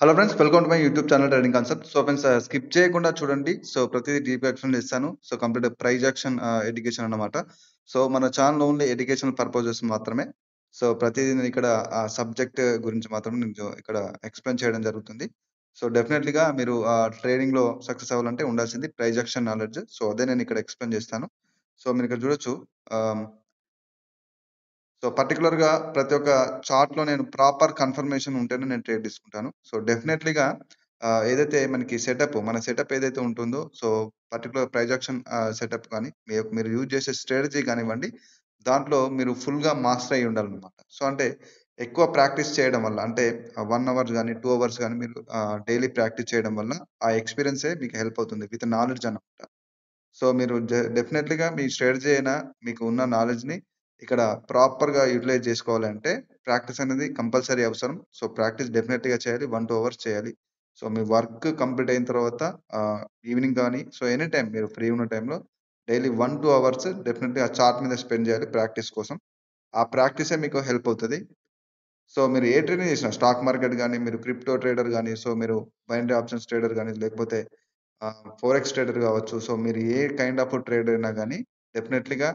Hello friends, welcome to my YouTube channel trading concept. So friends, skip చేయకుండా చూడండి. So ప్రతిదీ deep explain చేస్తాను. So complete price action education అన్నమాట. So మన channel only educational purposes మాత్రమే. So ప్రతిదీ నేను ఇక్కడ సబ్జెక్ట్ గురించి మాత్రం నేను ఇక్కడ ఎక్స్‌ప్లెయిన్ చేయడం జరుగుతుంది. సో డెఫినెట్‌లీగా మీరు ట్రేడింగ్‌లో సక్సెస్ అవ్వాలంటే ఉండాల్సింది ప్రైజ్ యాక్షన్ నాలెడ్జ్. సో అదే నేను ఇక్కడ ఎక్స్‌ప్లెయిన్ చేస్తాను. సో మీరు ఇక్కడ చూడొచ్చు. ఆహ్ సో పర్టిక్యులర్‌గా ప్రతి ఒక్క చార్ట్‌లో నేను ప్రాపర్ కన్ఫర్మేషన్ ఉంటేనే నేను ట్రేడ్ తీసుకుంటాను. సో డెఫినెట్‌లీగా ఏదైతే మనకి మన సెటప్ ఏదైతే ఉంటుందో, so particular price action setup గాని, మీరు యూజ్ చేసే స్ట్రాటజీ కానివ్వండి, దాంట్లో మీరు ఫుల్‌గా మాస్టర్ అయ్యి ఉండాలన్నమాట. సో అంటే ఎక్కువ ప్రాక్టీస్ చేయడం వల్ల, అంటే 1 అవర్ గాని, 2 అవర్స్ గాని మీరు డైలీ ప్రాక్టీస్ చేయడం వల్ల ఆ ఎక్స్‌పీరియన్సే మీకు హెల్ప్ అవుతుంది. విత్ నాలెడ్జ్ అన్నమాట. సో మీరు డెఫినెట్‌లీగా మీ స్ట్రాటజీ అయినా, మీకు ఉన్న నాలెడ్జ్‌ని ఇక్కడ ప్రాపర్‌గా యుటిలైజ్ చేసుకోవాలంటే ప్రాక్టీస్ అనేది కంపల్సరీ అవసరం. సో ప్రాక్టీస్ డెఫినెట్‌గా చేయాలి. 1, 2 అవర్స్ చేయాలి. సో మీ వర్క్ కంప్లీట్ అయిన తర్వాత ఈవినింగ్ గాని, సో ఎనీ టైమ్ మీరు ఫ్రీ ఉన్న టైంలో డైలీ 1, 2 అవర్స్ డెఫినెట్‌గా ఆ చార్ట్ మీద స్పెండ్ చేయాలి ప్రాక్టీస్ కోసం. ఆ ప్రాక్టీసే మీకు హెల్ప్ అవుతది. సో మీరు ఏ ట్రేడింగ్ చేసినా, స్టాక్ మార్కెట్ గాని, మీరు క్రిప్టో ట్రేడర్ గాని, సో మీరు బైనరీ ఆప్షన్స్ ట్రేడర్ గాని, లేకపోతే ఫోరెక్స్ ట్రేడర్ గావచ్చు. సో మీరు ఏ కైండ్ ఆఫ్ ట్రేడ్ అయినా గాని డెఫినెట్‌లీగా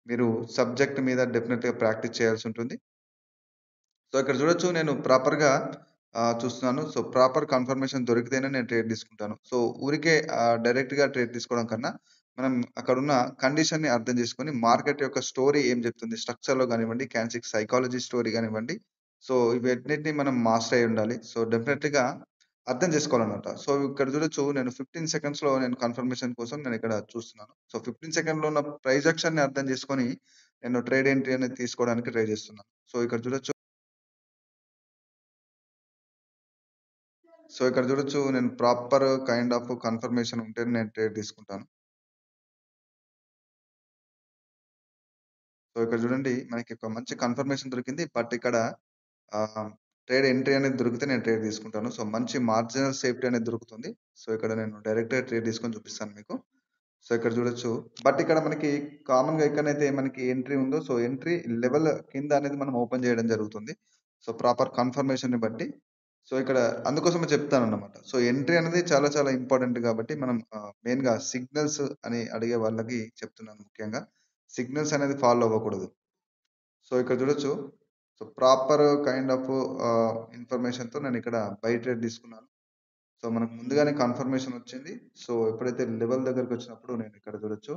మీరు సబ్జెక్ట్ మీద డెఫినెట్‌గా ప్రాక్టీస్ చేయాల్సుంటుంది. సో ఇక్కడ చూడొచ్చు, నేను ప్రాపర్‌గా చూస్తున్నాను. సో ప్రాపర్ కన్ఫర్మేషన్ దొరికితేనే నేను ట్రేడ్ తీసుకుంటాను. సో ఊరికే డైరెక్ట్‌గా ట్రేడ్ తీసుకోవడం కన్నా, మనం అక్కడున్న కండిషన్‌ని అర్థం చేసుకొని, మార్కెట్ యొక్క స్టోరీ ఏం చెప్తుంది, స్ట్రక్చర్‌లో గానివ్వండి, క్యాండిల్స్ సైకాలజీ స్టోరీ గానివ్వండి, సో ఇవన్నిటిని మనం మాస్టర్ అయ్యి ఉండాలి. సో డెఫినెట్‌లీగా అర్థం చేసుకోవాలన్నమాట. సో ఇక్కడ చూడొచ్చు, నేను 15 సెకండ్స్‌లో నేను కన్ఫర్మేషన్ కోసం నేను ఇక్కడ చూస్తున్నాను. సో 15 సెకండ్‌లో ఉన్న ప్రైస్ యాక్షన్‌ని అర్థం చేసుకొని, నేను ట్రేడ్ ఎంట్రీ అనేది తీసుకోవడానికి ట్రై చేస్తున్నాను. సో ఇక్కడ చూడొచ్చు. సో ఇక్కడ చూడొచ్చు, నేను ప్రాపర్ కైండ్ ఆఫ్ కన్ఫర్మేషన్ ఉంటేనే నేను ట్రేడ్ తీసుకుంటాను. సో ఇక్కడ చూడండి, మనకి ఒక మంచి కన్ఫర్మేషన్ దొరికింది. బట్ ఇక్కడ ఆహ్, ట్రేడ్ ఎంట్రీ అనేది దొరికితే నేను ట్రేడ్ తీసుకుంటాను. సో మంచి మార్జినల్ సేఫ్టీ అనేది దొరుకుతుంది. సో ఇక్కడ నేను డైరెక్ట్‌గా ట్రేడ్ తీసుకొని చూపిస్తాను మీకు. సో ఇక్కడ చూడొచ్చు. బట్ ఇక్కడ మనకి కామన్‌గా ఎక్కడనైతే మనకి ఎంట్రీ ఉందో, సో ఎంట్రీ లెవెల్ కింద అనేది మనం ఓపెన్ చేయడం జరుగుతుంది. సో ప్రాపర్ కన్ఫర్మేషన్‌ని బట్టి. సో ఇక్కడ అందుకోసమే చెప్తానన్నమాట. సో ఎంట్రీ అనేది చాలా చాలా ఇంపార్టెంట్ కాబట్టి మనం మెయిన్‌గా సిగ్నల్స్ అని అడిగే వాళ్ళకి చెప్తున్నాను ముఖ్యంగా. సిగ్నల్స్ అనేది ఫాలో అవ్వకూడదు. సో ఇక్కడ చూడొచ్చు. సో ప్రాపర్ కైండ్ ఆఫ్ ఇన్ఫర్మేషన్‌తో నేనిక్కడ బై ట్రేడ్ తీసుకున్నాను. సో మనకు ముందుగానే కన్ఫర్మేషన్ వచ్చింది. సో ఎప్పుడైతే లెవెల్ దగ్గరకొచ్చినప్పుడు నేనిక్కడ చూడొచ్చు.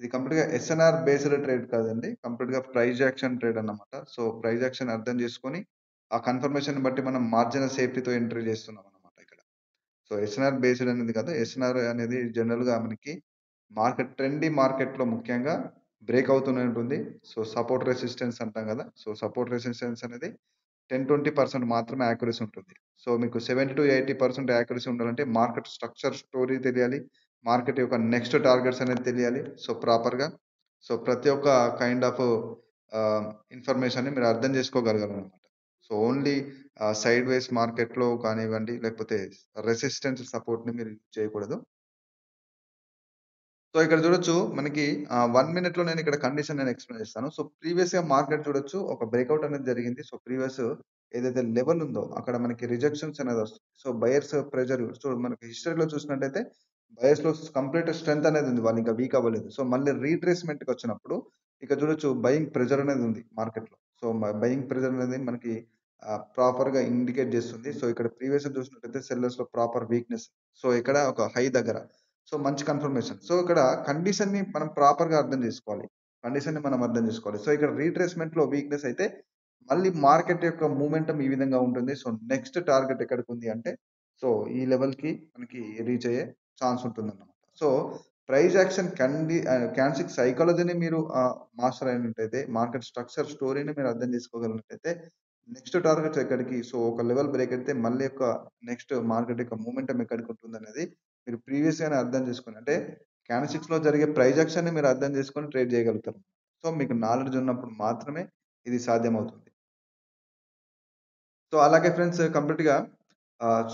ఇది కంప్లీట్‌గా ఎస్ఎన్ఆర్ బేస్డ్ ట్రేడ్ కాదండి. కంప్లీట్‌గా ప్రైస్ యాక్షన్ ట్రేడ్ అన్నమాట. సో ప్రైస్ యాక్షన్ అర్థం చేసుకొని, ఆ కన్ఫర్మేషన్‌ని బట్టి మనం మార్జినల్ సేఫ్టీతో ఎంట్రీ చేస్తున్నామన్నమాట ఇక్కడ. సో ఎస్ఎన్ఆర్ బేస్డ్ అనేది కాదు. ఎస్ఎన్ఆర్ అనేది జనరల్‌గా మనకి ట్రెండీ మార్కెట్‌లో ముఖ్యంగా బ్రేక్ అవుతూనే ఉంటుంది. సో సపోర్ట్ రెసిస్టెన్స్ అంటాం కదా! సో సపోర్ట్ రెసిస్టెన్స్ అనేది 10, 20% మాత్రమే యాక్యురసీ ఉంటుంది. సో మీకు 70-80% యాక్యురసీ ఉండాలంటే మార్కెట్ స్ట్రక్చర్ స్టోరీ తెలియాలి. మార్కెట్ యొక్క నెక్స్ట్ టార్గెట్స్ అనేది తెలియాలి. సో ప్రాపర్‌గా. సో ప్రతి ఒక్క కైండ్ ఆఫ్ ఆహ్, ఇన్ఫర్మేషన్‌ని మీరు అర్థం చేసుకోగలగాలనమాట. సో ఓన్లీ సైడ్ వేస్ మార్కెట్‌లో కానివ్వండి, లేకపోతే రెసిస్టెన్స్ సపోర్ట్‌ని మీరు చేయకూడదు. సో ఇక్కడ చూడొచ్చు, మనకి 1 మినిట్‌లో నేనిక్కడ కండిషన్ నేను ఎక్స్‌ప్లెయిన్ చేస్తాను. సో ప్రీవియస్‌గా మార్కెట్ చూడొచ్చు, ఒక బ్రేకౌట్ అనేది జరిగింది. సో ప్రీవియస్ ఏదైతే లెవెల్ ఉందో, అక్కడ మనకి రిజెక్షన్స్ అనేది వస్తుంది. సో బయర్స్ ప్రెషర్, సో మనకి హిస్టరీలో చూసినట్టయితే బయర్స్‌లో కంప్లీట్ స్ట్రెంత్ అనేది ఉంది. వాళ్ళు ఇంకా వీక్ అవ్వలేదు. సో మళ్ళీ రీట్రేస్‌మెంట్‌కొచ్చినప్పుడు ఇక్కడ చూడొచ్చు, బయింగ్ ప్రెషర్ అనేది ఉంది మార్కెట్‌లో. సో బయింగ్ ప్రెషర్ అనేది మనకి ప్రాపర్‌గా ఇండికేట్ చేస్తుంది. సో ఇక్కడ ప్రీవియస్‌గా చూసినట్టయితే సెల్లర్స్‌లో ప్రాపర్ వీక్‌నెస్. సో ఇక్కడ ఒక హై దగ్గర. సో మంచి కన్ఫర్మేషన్. సో ఇక్కడ కండిషన్‌ని మనం ప్రాపర్‌గా అర్థం చేసుకోవాలి. కండిషన్‌ని మనం అర్థం చేసుకోవాలి. సో ఇక్కడ రీట్రేస్‌మెంట్‌లో వీక్‌నెస్ అయితే మళ్ళీ మార్కెట్ యొక్క మూవ్‌మెంటమ్ ఈ విధంగా ఉంటుంది. సో నెక్స్ట్ టార్గెట్ ఎక్కడికుంది అంటే, సో ఈ లెవెల్‌కి మనకి రీచ్ అయ్యే ఛాన్స్ ఉంటుందన్నమాట. సో ప్రైస్ యాక్షన్ క్యాండిల్స్ సైకాలజీని మీరు మాస్టర్ అయినట్టయితే, మార్కెట్ స్ట్రక్చర్ స్టోరీని మీరు అర్థం చేసుకోగలిగినట్టయితే, నెక్స్ట్ టార్గెట్స్ ఎక్కడికి, సో ఒక లెవెల్ బ్రేక్ అయితే మళ్ళీ నెక్స్ట్ మార్కెట్ యొక్క మూవ్‌మెంటమ్ ఎక్కడికి ఉంటుందనేది మీరు ప్రీవియస్‌గానే అర్థం చేసుకొని, అంటే క్యాండిల్స్‌లో జరిగే ప్రైస్ యాక్షన్‌ని మీరు అర్థం చేసుకొని ట్రేడ్ చేయగలుగుతారు. సో మీకు నాలెడ్జ్ ఉన్నప్పుడు మాత్రమే ఇది సాధ్యమవుతుంది. సో అలాగే ఫ్రెండ్స్, కంప్లీట్‌గా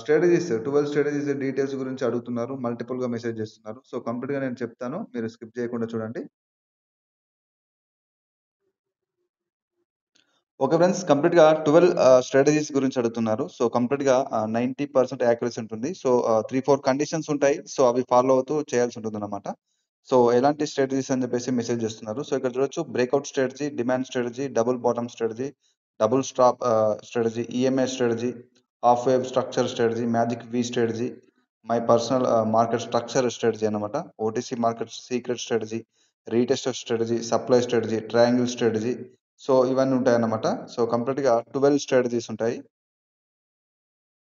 స్ట్రాటజీస్ 12 స్ట్రాటజీస్ డీటెయిల్స్ గురించి అడుగుతున్నారు. మల్టిపుల్‌గా మెసేజ్ చేస్తున్నారు. సో కంప్లీట్‌గా నేను చెప్తాను. మీరు స్కిప్ చేయకుండా చూడండి. Okay friends. కంప్లీట్‌గా 12 స్ట్రాటజీస్ గురించి అడుగుతున్నారు. సో, కంప్లీట్‌గా 90% యాక్యురసీ ఉంటుంది. సో, 3, 4 కండిషన్స్ ఉంటాయి. సో, అవి ఫాలో అవుతూ చేయాల్సుంటుందన్నమాట. సో, ఎలాంటి స్ట్రాటజీస్ అని చెప్పేసి మెసేజ్ చేస్తున్నారు. సో, ఇక్కడ చూడొచ్చు breakout strategy, demand strategy, double bottom strategy, double stop strategy, EMI strategy, half wave structure strategy, magic V strategy, my personal market structure strategy అన్నమాట. OTC market secret strategy, retester strategy, supply strategy, triangle strategy. So, ఇవన్నీ ఉంటాయన్నమాట. So, కంప్లీట్‌గా 12 strategies ఉంటాయి.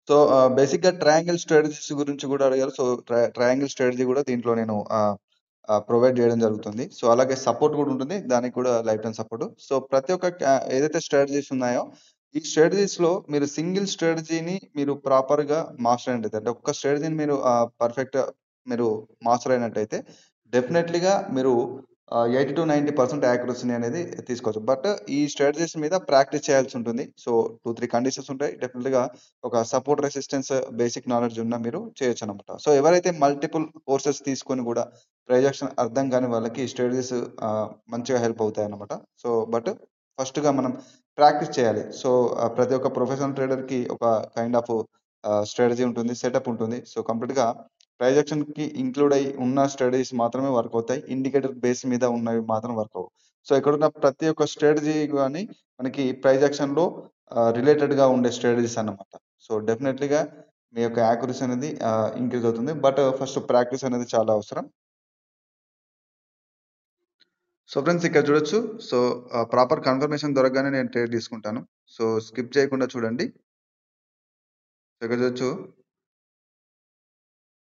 So, బేసిక్‌గా triangle strategies గురించి గూడా అడిగారు. So, triangle strategy గూడా దీంట్లో నేను ప్రొవైడ్ జేయడం జరుగుతుంది. సో, అలాగే సపోర్ట్ గూడా ఉంటుంది. దానికి కూడా లైఫ్ టైమ్ సపోర్ట్. సో, ప్రతి ఒక్క ఏదైతే స్ట్రాటజీస్ ఉన్నాయో, ఈ స్ట్రాటజీస్‌లో మీరు సింగిల్ స్ట్రాటజీని మీరు ప్రాపర్‌గా మాస్టర్ అయినట్టయితే, అంటే ఒక్క స్ట్రాటజీని మీరు పర్ఫెక్ట్‌గా మీరు మాస్టర్ అయినట్టయితే, డెఫినెట్‌లీగా మీరు 80-90% యాక్యురసీని అనేది తీసుకోవచ్చు. బట్ ఈ స్ట్రాటజీస్ మీద ప్రాక్టీస్ చేయాల్సుంటుంది. సో, 2, 3 కండిషన్స్ ఉంటాయి. డెఫినిట్‌గా ఒక సపోర్ట్ రెసిస్టెన్స్ బేసిక్ నాలెడ్జ్ ఉన్న మీరు చేయొచ్చనమాట. సో, ఎవరైతే మల్టిపుల్ కోర్సెస్ తీసుకొని గూడా ప్రైస్ యాక్షన్ అర్థం కాని వాళ్ళకి ఈ స్ట్రాటజీస్ మంచిగా హెల్ప్ అవుతాయన్నమాట. సో, బట్ ఫస్ట్‌గా మనం ప్రాక్టీస్ చేయాలి. సో, ప్రతి ఒక్క ప్రొఫెషనల్ ట్రేడర్‌కి ఒక కైండ్ ఆఫ్ స్ట్రాటజీ ఉంటుంది. సెటప్ ఉంటుంది. సో, కంప్లీట్‌గా ప్రైస్ యాక్షన్‌కి ఇంక్లూడ్ అయ్యి ఉన్న స్ట్రాటజీస్ మాత్రమే వర్క్ అవుతాయి. ఇండికేటర్ బేస్ మీద ఉన్నవి మాత్రం వర్క్ అవ్వవు. సో, ఇక్కడున్న ప్రతి ఒక్క స్ట్రాటజీ గాని మనకి ప్రైస్ యాక్షన్‌లో రిలేటెడ్‌గా ఉండే స్ట్రాటజీస్ అన్నమాట. సో, డెఫినెట్‌లీగా మీ యొక్క యాక్యురసీ అనేది ఇంక్రీజ్ అవుతుంది. బట్ ఫస్ట్ ప్రాక్టీస్ అనేది చాలా అవసరం. సో, ఫ్రెండ్స్ ఇక్కడ చూడొచ్చు. సో, ప్రాపర్ కన్ఫర్మేషన్ దొరకగానే నేను ట్రేడ్ తీసుకుంటాను. సో, స్కిప్ చేయకుండా చూడండి. సో, ఇక్కడ చూడొచ్చు.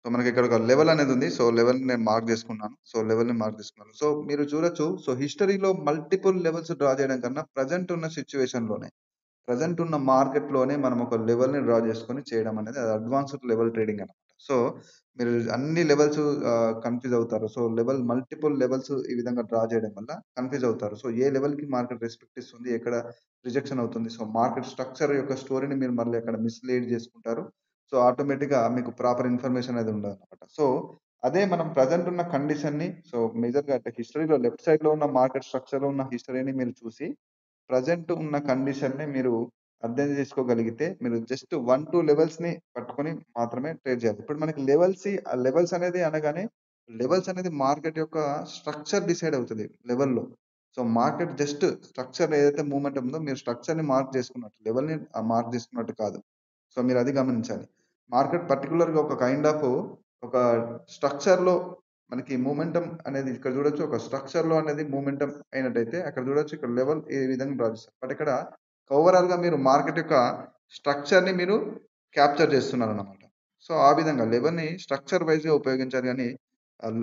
సో, మనకిక్కడ ఒక లెవెల్ అనేదుంది. సో, లెవెల్‌ని నేను మార్క్ జేసుకున్నాను. సో, లెవెల్‌ని మార్క్ జేసుకున్నాను. సో, మీరు చూడొచ్చు. సో, హిస్టరీలో మల్టిపుల్ లెవెల్స్ డ్రా చేయడం కన్నా ప్రెజెంట్ ఉన్న సిట్యుయేషన్‌లోనే, ప్రెజెంట్ ఉన్న మార్కెట్‌లోనే మనం ఒక లెవెల్‌ని డ్రా చేసుకొని చేయడం అనేది అది అడ్వాన్స్‌డ్ లెవెల్ ట్రేడింగ్ అన్నమాట. సో, మీరు అన్ని లెవెల్స్ కన్‌ఫ్యూజ్ అవుతారు. సో, మల్టిపుల్ లెవెల్స్ ఈ విధంగా డ్రా చేయడం వల్ల కన్‌ఫ్యూజ్ అవుతారు. సో, ఏ లెవెల్‌కి మార్కెట్ రెస్పెక్ట్ ఇస్తుంది, ఎక్కడ రిజెక్షన్ అవుతుంది. సో, మార్కెట్ స్ట్రక్చర్ యొక్క స్టోరీని మీరు మళ్ళీ అక్కడ మిస్‌లీడ్ చేసుకుంటారు. సో, ఆటోమేటిక్‌గా మీకు ప్రాపర్ ఇన్ఫర్మేషన్ అనేది ఉండదన్నమాట. సో, అదే మనం ప్రెజెంట్ ఉన్న కండిషన్‌ని సో, మేజర్‌గా అంటే హిస్టరీలో లెఫ్ట్ సైడ్‌లో ఉన్న మార్కెట్ స్ట్రక్చర్‌లో ఉన్న హిస్టరీని మీరు చూసి ప్రెజెంట్ ఉన్న కండిషన్‌ని మీరు అర్థం చేసుకోగలిగితే, మీరు జస్ట్ 1, 2 లెవెల్స్‌ని పట్టుకొని మాత్రమే ట్రేడ్ చేయాలి. ఇప్పుడు మనకి లెవెల్స్ అనేది అనగానే, లెవెల్స్ అనేది మార్కెట్ యొక్క స్ట్రక్చర్ డిసైడ్ అవుతది లెవెల్‌లో. సో, మార్కెట్ జస్ట్ స్ట్రక్చర్ ఏదైతే మూవ్‌మెంట్ ఉందో, మీరు స్ట్రక్చర్‌ని మార్క్ చేసుకున్నట్టు, లెవెల్‌ని మార్క్ చేసుకున్నట్టు కాదు. సో, మీరది గమనించాలి. మార్కెట్ పర్టిక్యులర్‌గా ఒక కైండ్ ఆఫ్ ఒక స్ట్రక్చర్‌లో మనకి మొమెంటం అనేది ఇక్కడ చూడొచ్చు. ఒక స్ట్రక్చర్‌లో అనేది మొమెంటం అయినట్టయితే అక్కడ చూడొచ్చు. ఇక్కడ లెవెల్ ఈ విధంగా డ్రా చేస్తారు. బట్ ఇక్కడ ఓవరాల్‌గా మీరు మార్కెట్ యొక్క స్ట్రక్చర్‌ని మీరు క్యాప్చర్ చేస్తున్నారన్నమాట. సో, ఆ విధంగా లెవెల్‌ని స్ట్రక్చర్ వైస్‌గా ఉపయోగించాలి గానీ,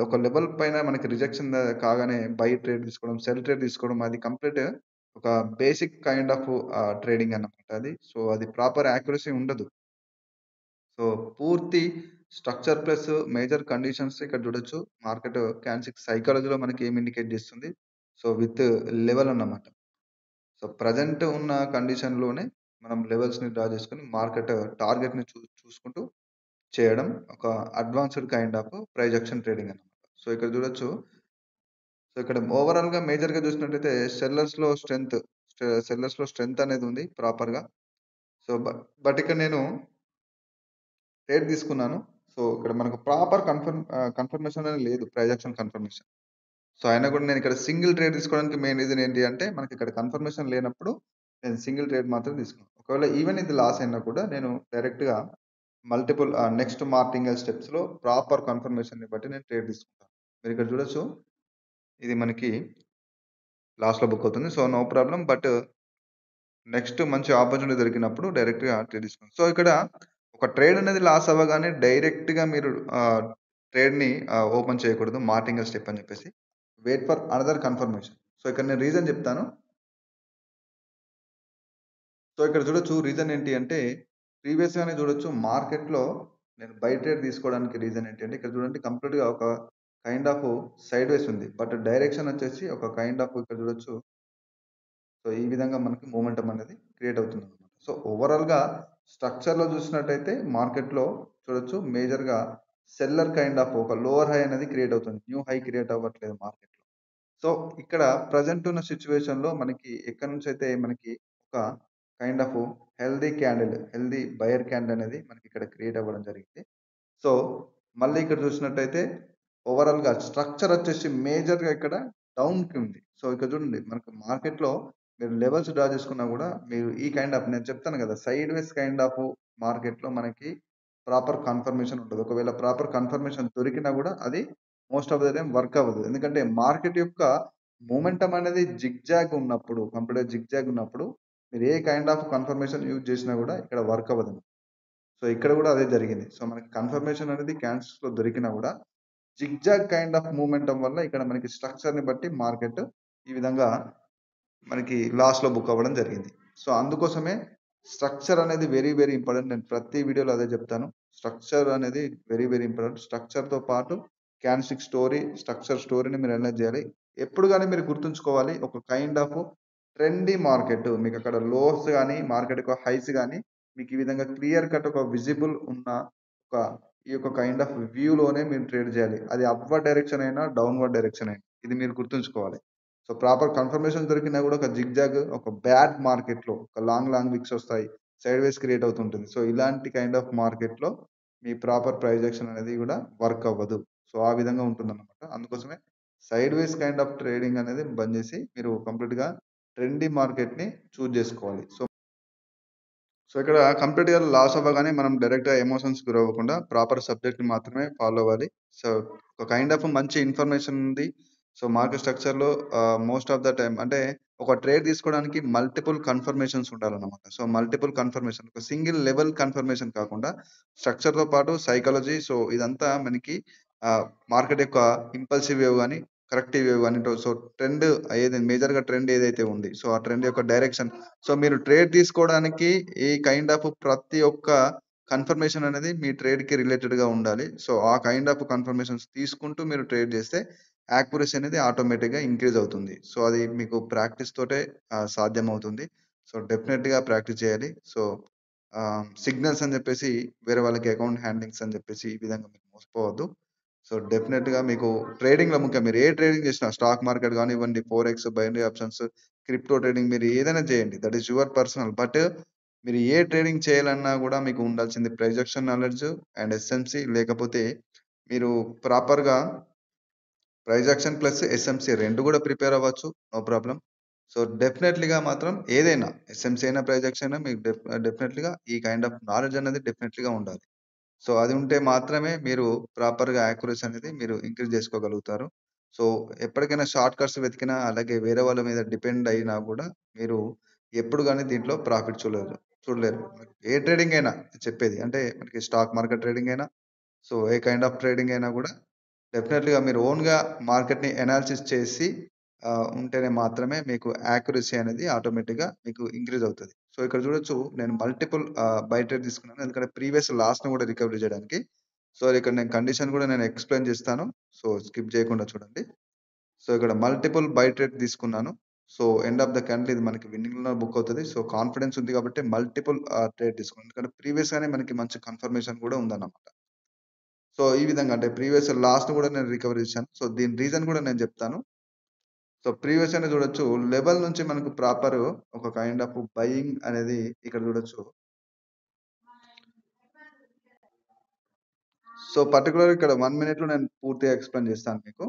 ఒక లెవెల్ పైన మనకి రిజెక్షన్ కాగానే బై ట్రేడ్ తీసుకోవడం, సెల్ ట్రేడ్ తీసుకోవడం అది కంప్లీట్ ఒక బేసిక్ కైండ్ ఆఫ్ ట్రేడింగ్ అన్నమాట అది. సో, అది ప్రాపర్ యాక్యురసీ ఉండదు. సో, పూర్తి స్ట్రక్చర్ ప్లస్ మేజర్ కండిషన్స్ ఇక్కడ చూడొచ్చు. మార్కెట్ క్యాండ్‌స్టిక్ సైకాలజీలో మనకి ఏమి ఇండికేట్ చేస్తుంది. సో, విత్ లెవెల్ అన్నమాట. సో, ప్రెజెంట్ ఉన్న కండిషన్‌లోనే మనం లెవెల్స్‌ని డ్రా చేసుకొని మార్కెట్ టార్గెట్‌ని చూసుకుంటూ చేయడం ఒక advanced kind of price action trading అన్నమాట. సో, ఇక్కడ చూడొచ్చు. సో, ఇక్కడ ఓవరాల్‌గా మేజర్‌గా చూసినట్టయితే సెల్లర్స్‌లో స్ట్రెంత్ అనేది ఉంది ప్రాపర్‌గా. సో, బట్ ఇక్కడ నేను ట్రేడ్ తీసుకున్నాను. సో, ఇక్కడ మనకు ప్రాపర్ కన్ఫర్మేషన్ అనేది లేదు. Price action confirmation. సో, అయినా కూడా నేనిక్కడ సింగిల్ ట్రేడ్ తీసుకోవడానికి మెయిన్ రీజన్ ఏంటి అంటే, మనకిక్కడ కన్ఫర్మేషన్ లేనప్పుడు నేను సింగిల్ ట్రేడ్ మాత్రం తీసుకున్నాను. ఒకవేళ ఈవెన్ ఇది లాస్ అయినా కూడా నేను డైరెక్ట్‌గా మల్టిపుల్ నెక్స్ట్ మార్టింగల్ స్టెప్స్‌లో ప్రాపర్ కన్ఫర్మేషన్‌ని బట్టి నేను ట్రేడ్ తీసుకుంటాను. మీరిక్కడ చూడొచ్చు. ఇది మనకి లాస్‌లో బుక్ అవుతుంది. So, no problem. But next మంచి ఆపర్చునిటీ దొరికినప్పుడు డైరెక్ట్‌గా ట్రేడ్ తీసుకున్నాను. సో, ఇక్కడ ఒక ట్రేడ్ అనేది లాస్ అవ్వగానే డైరెక్ట్‌గా మీరు ట్రేడ్‌ని ఓపెన్ చేయకూడదు. మార్టింగల్ స్టెప్ అని చెప్పేసి. Wait for another confirmation. So, ఇక్కడ నేను రీజన్ చెప్తాను. సో, ఇక్కడ చూడొచ్చు రీజన్ ఏంటి అంటే, ప్రీవియస్‌గానే చూడొచ్చు మార్కెట్‌లో నేను బై ట్రేడ్ తీసుకోవడానికి రీజన్ ఏంటి అంటే, ఇక్కడ చూడండి కంప్లీట్‌గా ఒక కైండ్ ఆఫ్ సైడ్‌వేస్ ఉంది. బట్ డైరెక్షన్ వచ్చేసి ఒక కైండ్ ఆఫ్ ఇక్కడ చూడొచ్చు. సో, ఈ విధంగా మనకి మొమెంటం అనేది క్రియేట్ అవుతుందన్నమాట. సో, ఓవరాల్‌గా స్ట్రక్చర్‌లో చూసినట్టయితే మార్కెట్‌లో చూడొచ్చు మేజర్‌గా సెల్లర్ కైండ్ ఆఫ్ ఒక లోవర్ హై అనేది క్రియేట్ అవుతుంది. న్యూ హై క్రియేట్ అవ్వట్లేదు మార్కెట్‌లో. సో, ఇక్కడ ప్రెజెంట్ ఉన్న సిట్యుయేషన్‌లో మనకి ఎక్కడి నుంచైతే మనకి ఒక kind of healthy buyer candle అనేది మనకి ఇక్కడ క్రియేట్ అవ్వడం జరిగింది. సో, మళ్ళీ ఇక్కడ చూసినట్టయితే ఓవరాల్‌గా స్ట్రక్చర్ వచ్చేసి మేజర్‌గా ఇక్కడ డౌన్‌కి ఉంది. సో, ఇక్కడ చూడండి మనకు మార్కెట్‌లో మీరు లెవెల్స్ డ్రా చేసుకున్నా గూడా మీరు ఈ కైండ్ ఆఫ్ నేను చెప్తాను గదా! సైడ్‌వేస్ కైండ్ ఆఫ్ మార్కెట్‌లో మనకి ప్రాపర్ కన్ఫర్మేషన్ ఉండదు. ఒకవేళ ప్రాపర్ కన్ఫర్మేషన్ దొరికినా గూడా అది most of the time work అవ్వదు. ఎందుకంటే మార్కెట్ యొక్క మొమెంటమ్ అనేది జిగ్‌జాగ్ ఉన్నప్పుడు, కంప్లీట్‌గా జిగ్‌జాగ్ ఉన్నప్పుడు మీరు ఏ కైండ్ ఆఫ్ కన్ఫర్మేషన్ యూజ్ చేసినా గూడా ఇక్కడ వర్క్ అవ్వదు. సో, ఇక్కడ గూడా అదే జరిగింది. సో, మనకి కన్ఫర్మేషన్ అనేది క్యాండిల్స్‌లో దొరికినా గూడా జిగ్‌జాగ్ కైండ్ ఆఫ్ మూవ్‌మెంటమ్ వల్ల ఇక్కడ మనకి స్ట్రక్చర్‌ని బట్టి మార్కెట్ ఈ విధంగా మనకి లాస్‌లో బుక్ అవ్వడం జరిగింది. సో, అందుకోసమే స్ట్రక్చర్ అనేది వెరీ ఇంపార్టెంట్. నేను ప్రతి వీడియోలో అదే చెప్తాను. స్ట్రక్చర్ అనేది వెరీ ఇంపార్టెంట్. స్ట్రక్చర్‌తో పాటు క్యాండిల్‌స్టిక్ స్టోరీని మీరు అనలైజ్ చేయాలి. ఎప్పుడు గాని మీరు గుర్తుంచుకోవాలి ఒక కైండ్ ఆఫ్ ట్రెండీ మార్కెట్ మీకక్కడ లోస్ గాని, మార్కెట్ యొక్క హైస్ గాని మీకు ఈ విధంగా క్లియర్ కట్ ఒక విజిబుల్ ఉన్న ఒక ఈ యొక్క కైండ్ ఆఫ్ వ్యూలోనే మీరు ట్రేడ్ చేయాలి. అది అప్‌వర్డ్ డైరెక్షన్ అయినా, డౌన్‌వర్డ్ డైరెక్షన్ అయినా. ఇది మీరు గుర్తుంచుకోవాలి. సో, ప్రాపర్ కన్ఫర్మేషన్ దొరికినా గూడా ఒక జిగ్‌జాగ్ ఒక బ్యాడ్ మార్కెట్‌లో ఒక లాంగ్ విక్స్ వస్తాయి. సైడ్‌వేస్ క్రియేట్ అవుతుంటుంది. సో, ఇలాంటి కైండ్ ఆఫ్ మార్కెట్‌లో మీ ప్రాపర్ ప్రైస్ యాక్షన్ అనేది గూడా వర్క్ అవ్వదు. సో, ఆ విధంగా ఉంటుందన్నమాట. అందుకోసమే సైడ్‌వేస్ కైండ్ ఆఫ్ ట్రేడింగ్ అనేది బంద్ చేసి మీరు కంప్లీట్‌గా ట్రెండీ మార్కెట్‌ని చూజ్ జేసుకోవాలి. సో, ఇక్కడ కంప్లీట్‌గా లాస్ అవ్వగానే మనం డైరెక్ట్‌గా ఎమోషన్స్‌కి గురవ్వకుండా ప్రాపర్ సబ్జెక్ట్‌ని మాత్రమే ఫాలో అవ్వాలి. సో, ఒక కైండ్ ఆఫ్ మంచి ఇన్ఫర్మేషన్ ఉంది. సో, మార్కెట్ స్ట్రక్చర్‌లో మోస్ట్ ఆఫ్ ద టైమ్ అంటే ఒక ట్రేడ్ తీసుకోవడానికి మల్టిపుల్ కన్ఫర్మేషన్స్ ఉండాలన్నమాట. సో, మల్టిపుల్ కన్ఫర్మేషన్ ఒక సింగిల్ లెవెల్ కన్ఫర్మేషన్ కాకుండా స్ట్రక్చర్‌తో పాటు సైకాలజీ సో, ఇదంతా మనకి మార్కెట్ యొక్క ఇంపల్సివ్ వేవ్ గాని, కరెక్టివ్ వేవ్ గాని సో, ట్రెండ్ మేజర్‌గా ట్రెండ్ ఏదైతే ఉంది. సో, ఆ ట్రెండ్ యొక్క డైరెక్షన్ సో, మీరు ట్రేడ్ తీసుకోవడానికి ఈ కైండ్ ఆఫ్ ప్రతి ఒక్క కన్ఫర్మేషన్ అనేది మీ ట్రేడ్‌కి రిలేటెడ్‌గా ఉండాలి. సో, ఆ కైండ్ ఆఫ్ కన్ఫర్మేషన్స్ తీసుకుంటూ మీరు ట్రేడ్ చేస్తే యాక్యురసీ అనేది ఆటోమేటిక్‌గా ఇంక్రీజ్ అవుతుంది. సో, అది మీకు ప్రాక్టీస్ తోటే సాధ్యమవుతుంది. సో, డెఫినెట్‌గా ప్రాక్టీస్ చేయాలి. సో, సిగ్నల్స్ అని చెప్పేసి వేరే వాళ్ళకి అకౌంట్ హ్యాండ్లింగ్స్ అని చెప్పేసి ఈ విధంగా మీరు మోసపోవద్దు. సో, డెఫినెట్‌గా మీకు ట్రేడింగ్‌లో ముఖ్యం మీరు ఏ ట్రేడింగ్ చేసినా స్టాక్ మార్కెట్ కానివ్వండి, forex, binary options, crypto trading మీరు ఏదైనా చేయండి. That is your personal. But మీరు ఏ ట్రేడింగ్ చేయాలన్నా గూడా మీకు ఉండాల్సింది price action knowledge and SMC లేకపోతే మీరు ప్రాపర్‌గా ప్రైస్ యాక్షన్ ప్లస్ ఎస్ఎంసీ 2 గూడా ప్రిపేర్ అవ్వచ్చు. No problem. సో, డెఫినెట్‌లీగా మాత్రం ఏదైనా ఎస్ఎంసీ అయినా, ప్రైస్ యాక్షన్ అయినా మీకు డెఫినెట్‌లీగా ఈ కైండ్ ఆఫ్ నాలెడ్జ్ అనేది డెఫినెట్‌లీగా ఉండాలి. సో, అది ఉంటే మాత్రమే మీరు ప్రాపర్‌గా యాక్యురసీ అనేది మీరు ఇంక్రీజ్ చేసుకోగలుగుతారు. సో, ఎప్పటికైనా షార్ట్ కట్స్ వెతికినా, అలాగే వేరే వాళ్ళ మీద డిపెండ్ అయినా గూడా మీరు ఎప్పుడు గాని దీంట్లో ప్రాఫిట్ చూడలేరు. ఏ ట్రేడింగ్ అయినా చెప్పేది. అంటే మనకి స్టాక్ మార్కెట్ ట్రేడింగ్ అయినా, so, A kind of trading అయినా గూడా డెఫినెట్‌లీగా మీరు ఓన్‌గా మార్కెట్‌ని అనాలిసిస్ చేసి ఉంటేనే మాత్రమే మీకు యాక్యురసీ అనేది ఆటోమేటిక్‌గా మీకు ఇంక్రీజ్ అవుతది. సో, ఇక్కడ చూడొచ్చు నేను మల్టిపుల్ బై ట్రేడ్ తీసుకున్నాను. ఎందుకంటే ప్రీవియస్ లాస్‌ని కూడా రికవరీ చేయడానికి. సో, ఇక్కడ నేను కండిషన్ కూడా నేను ఎక్స్‌ప్లెయిన్ చేస్తాను. సో, స్కిప్ చేయకుండా చూడండి. సో, ఇక్కడ మల్టిపుల్ బై ట్రేడ్ తీసుకున్నాను. So, end of the candle ఇది మనకి విన్నింగ్‌లో బుక్ అవుతది. సో, కాన్ఫిడెన్స్ ఉంది కాబట్టి మల్టిపుల్ ట్రేడ్ తీసుకున్నాను. ఎందుకంటే ప్రీవియస్‌గానే మనకి మంచి కన్ఫర్మేషన్ కూడా ఉందన్నమాట. సో, ఈ విధంగా అంటే ప్రీవియస్ లాస్‌ని కూడా నేను రికవరీ చేశాను. సో, దీని రీజన్ కూడా నేను చెప్తాను. సో, ప్రీవియస్ అని చూడొచ్చు. లెవెల్ నుంచి మనకు ప్రాపర్ ఒక కైండ్ ఆఫ్ బయింగ్ అనేది ఇక్కడ చూడొచ్చు. సో, పర్టిక్యులర్‌గా ఇక్కడ 1 మినిట్‌లో నేను పూర్తిగా ఎక్స్‌ప్లెయిన్ చేస్తాను మీకు.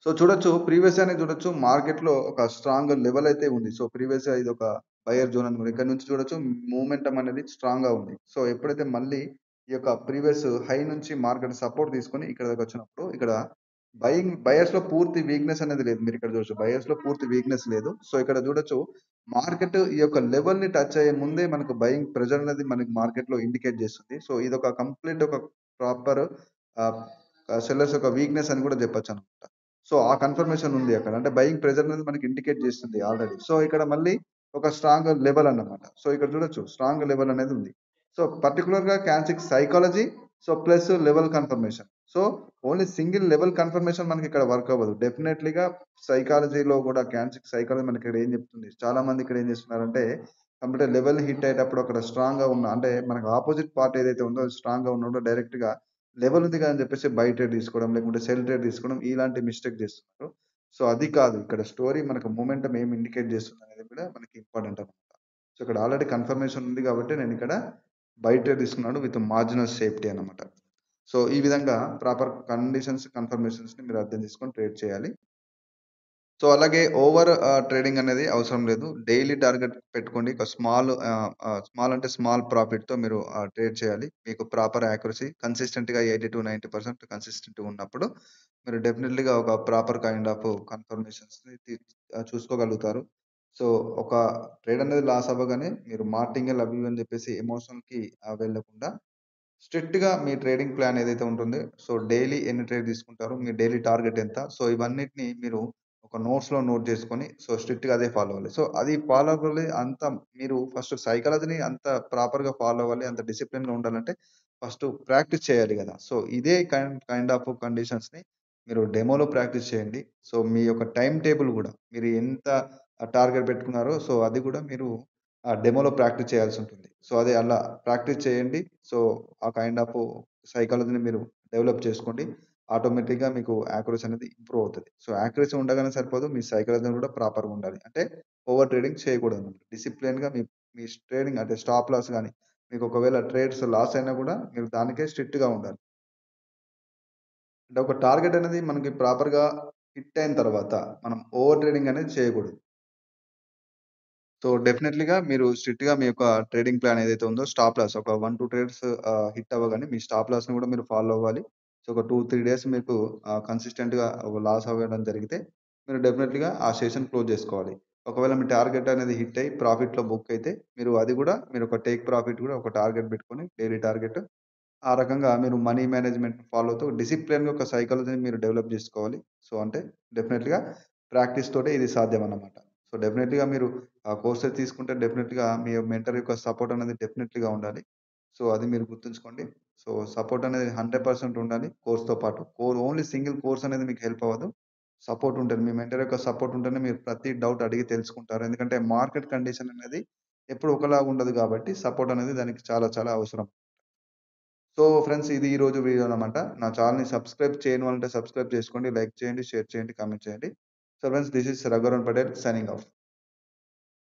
సో, చూడొచ్చు ప్రీవియస్ అని చూడొచ్చు. మార్కెట్‌లో ఒక స్ట్రాంగ్ లెవెల్ అయితే ఉంది. సో, ప్రీవియస్‌గా ఇదొక బయర్ జోన్ అని ఇక్కడ నుంచి చూడొచ్చు మూవ్‌మెంటమ్ అనేది స్ట్రాంగ్‌గా ఉంది. సో, ఎప్పుడైతే మళ్ళీ ఈ యొక్క ప్రీవియస్ హై నుంచి మార్కెట్ సపోర్ట్ తీసుకొని ఇక్కడ దాకా వచ్చినప్పుడు ఇక్కడ బయర్స్‌లో పూర్తి వీక్‌నెస్ అనేది లేదు. మీరు ఇక్కడ చూడొచ్చు. బయర్స్‌లో పూర్తి వీక్‌నెస్ లేదు. సో, ఇక్కడ చూడొచ్చు మార్కెట్ ఈ యొక్క లెవెల్‌ని టచ్ అయ్యే ముందే మనకు బయింగ్ ప్రెషర్ అనేది మనకి మార్కెట్‌లో ఇండికేట్ చేస్తుంది. సో, ఇదొక కంప్లీట్ ఒక ప్రాపర్ ఆహ్, సెల్లర్స్ యొక్క వీక్‌నెస్ అని కూడా చెప్పొచ్చనమాట. సో, ఆ కన్ఫర్మేషన్ ఉంది అక్కడ. అంటే బయింగ్ ప్రెషర్ అనేది మనకి ఇండికేట్ చేస్తుంది ఆల్రెడీ. సో, ఇక్కడ మళ్ళీ ఒక స్ట్రాంగ్ లెవెల్ అన్నమాట. సో, ఇక్కడ చూడొచ్చు స్ట్రాంగ్ లెవెల్ అనేది ఉంది. సో, పర్టిక్యులర్‌గా candlestick psychology so, plus level confirmation. So, only single level confirmation మనకి ఇక్కడ వర్క్ అవ్వదు. డెఫినెట్‌లీగా సైకాలజీలో కూడా క్యాండిల్స్టిక్ సైకాలజీ మనకి ఇక్కడ ఏం చెప్తుంది? చాలా మంది ఇక్కడ ఏం చేస్తున్నారంటే కంప్లీట్ లెవెల్ హిట్ అయ్యేటప్పుడు అక్కడ స్ట్రాంగ్‌గా ఉన్న అంటే మనకు అపోజిట్ పార్టీ ఏదైతే ఉందో అది స్ట్రాంగ్‌గా ఉన్నప్పుడు డైరెక్ట్‌గా లెవెల్ ఉంది కదా అని చెప్పేసి బై ట్రేడ్ తీసుకోవడం, లేకుంటే సెల్ ట్రేడ్ తీసుకోవడం ఇలాంటి మిస్టేక్ చేస్తున్నారు. సో, అది కాదు. ఇక్కడ స్టోరీ మనకు మొమెంటమ్ ఏం ఇండికేట్ చేస్తుందనేది కూడా మనకి ఇంపార్టెంట్ అనమాట. సో, ఇక్కడ ఆల్రెడీ కన్ఫర్మేషన్ ఉంది కాబట్టి నేనిక్కడ బై ట్రేడ్ తీసుకున్నాను విత్ మార్జినల్ సేఫ్టీ అన్నమాట. సో, ఈ విధంగా ప్రాపర్ కండిషన్స్, కన్ఫర్మేషన్స్‌ని మీరు అర్థం చేసుకొని ట్రేడ్ చేయాలి. సో, అలాగే ఓవర్ ట్రేడింగ్ అనేది అవసరం లేదు. డైలీ టార్గెట్ పెట్టుకోండి. ఒక స్మాల్ అంటే స్మాల్ ప్రాఫిట్‌తో మీరు ట్రేడ్ చేయాలి. మీకు ప్రాపర్ యాక్యురసీ కన్సిస్టెంట్‌గా 80-90% కన్సిస్టెంట్‌గా ఉన్నప్పుడు మీరు డెఫినెట్‌లీగా ఒక ప్రాపర్ కైండ్ ఆఫ్ కన్ఫర్మేషన్స్‌ని చూసుకోగలుగుతారు. సో, ఒక ట్రేడ్ అనేది లాస్ అవ్వగానే మీరు మార్టింగల్ అవి ఇవి అని చెప్పేసి ఎమోషన్‌కి వెళ్ళకుండా స్ట్రిక్ట్‌గా మీ ట్రేడింగ్ ప్లాన్ ఏదైతే ఉంటుందో, సో, డైలీ ఎన్ని ట్రేడ్ తీసుకుంటారు? మీ డైలీ టార్గెట్ ఎంత? సో, ఇవన్నిటిని మీరు ఒక నోట్స్‌లో నోట్ చేసుకొని, సో, స్ట్రిక్ట్‌గా అదే ఫాలో అవ్వాలి. సో, అది ఫాలో అవ్వాలి అంత మీరు ఫస్ట్ సైకాలజీని అంత ప్రాపర్‌గా ఫాలో అవ్వాలి. అంత డిసిప్లిన్‌గా ఉండాలంటే ఫస్ట్ ప్రాక్టీస్ చేయాలి గదా! సో, ఇదే కైండ్ ఆఫ్ కండిషన్స్‌ని మీరు డెమోలో ప్రాక్టీస్ చేయండి. సో, మీ యొక్క టైమ్ టేబుల్ గూడా మీరు ఎంత టార్గెట్ పెట్టుకున్నారో, సో, అది గూడా మీరు డెమోలో ప్రాక్టీస్ చేయాల్సుంటుంది. సో, అది అలా ప్రాక్టీస్ చేయండి. సో, ఆ కైండ్ ఆఫ్ సైకాలజీని మీరు డెవలప్ చేసుకోండి. ఆటోమేటిక్‌గా మీకు యాక్యురసీ అనేది ఇంప్రూవ్ అవుతది. సో, యాక్యురసీ ఉండగానే సరిపోదు. మీ సైకాలజీ కూడా ప్రాపర్‌గా ఉండాలి. అంటే ఓవర్ ట్రేడింగ్ చేయకూడదన్నమాట. డిసిప్లిన్‌గా మీ ట్రేడింగ్ అంటే స్టాప్ లాస్ గాని, మీకు ఒకవేళ ట్రేడ్స్ లాస్ అయినా కూడా మీరు దానికే స్ట్రిక్ట్‌గా ఉండాలి. అంటే ఒక టార్గెట్ అనేది మనకి ప్రాపర్‌గా హిట్ అయిన తర్వాత మనం ఓవర్ ట్రేడింగ్ అనేది చేయకూడదు. సో, డెఫినైట్‌లీగా మీరు స్ట్రిక్ట్‌గా మీ యొక్క ట్రేడింగ్ ప్లాన్ ఏదైతే ఉందో స్టాప్ లాస్ ఒక 1, 2 ట్రేడ్స్ హిట్ అవ్వగానే మీ స్టాప్ లాస్‌ని కూడా మీరు ఫాలో అవ్వాలి. సో, ఒక 2, 3 డేస్ మీకు కన్సిస్టెంట్‌గా ఒక లాస్ అవ్వడం జరిగితే మీరు డెఫినైట్‌లీగా ఆ సెషన్ క్లోజ్ చేసుకోవాలి. ఒకవేళ మీ టార్గెట్ అనేది హిట్ అయ్యి ప్రాఫిట్‌లో బుక్ అయితే మీరు అది కూడా మీరు ఒక టేక్ ప్రాఫిట్ కూడా ఒక టార్గెట్ పెట్టుకొని డైలీ టార్గెట్ ఆ రకంగా మీరు మనీ మేనేజ్‌మెంట్ ఫాలో అవుతూ డిసిప్లిన్‌గా ఒక సైకాలజీని మీరు డెవలప్ జేసుకోవాలి. సో, అంటే డెఫినెట్‌గా ప్రాక్టీస్ తోటే ఇది సాధ్యమన్నమాట. సో, డెఫినెట్‌గా మీరు ఆ కోర్సెస్ తీసుకుంటే డెఫినెట్‌గా మీ మెంటర్ యొక్క సపోర్ట్ అనేది డెఫినెట్‌లీగా ఉండాలి. సో, అది మీరు గుర్తుంచుకోండి. సో, సపోర్ట్ అనేది 100% ఉండాలి కోర్స్‌తో పాటు. ఓన్లీ సింగిల్ కోర్స్ అనేది మీకు హెల్ప్ అవ్వదు. సపోర్ట్ ఉంటది. మీ మెంటర్ యొక్క సపోర్ట్ ఉంటేనే మీరు ప్రతి డౌట్ అడిగి తెలుసుకుంటారు. ఎందుకంటే మార్కెట్ కండిషన్ అనేది ఎప్పుడు ఒకలాగా ఉండదు కాబట్టి సపోర్ట్ అనేది దానికి చాలా చాలా అవసరం. సో ఫ్రెండ్స్ ఇది ఈరోజు వీడియో అన్నమాట. నా ఛానెల్‌ని సబ్స్క్రైబ్ చేయని వాళ్ళుంటే సబ్స్క్రైబ్ చేసుకోండి. లైక్ చేయండి, షేర్ చేయండి, కామెంట్ చేయండి. So friends this is Raghuvaran Patel signing off.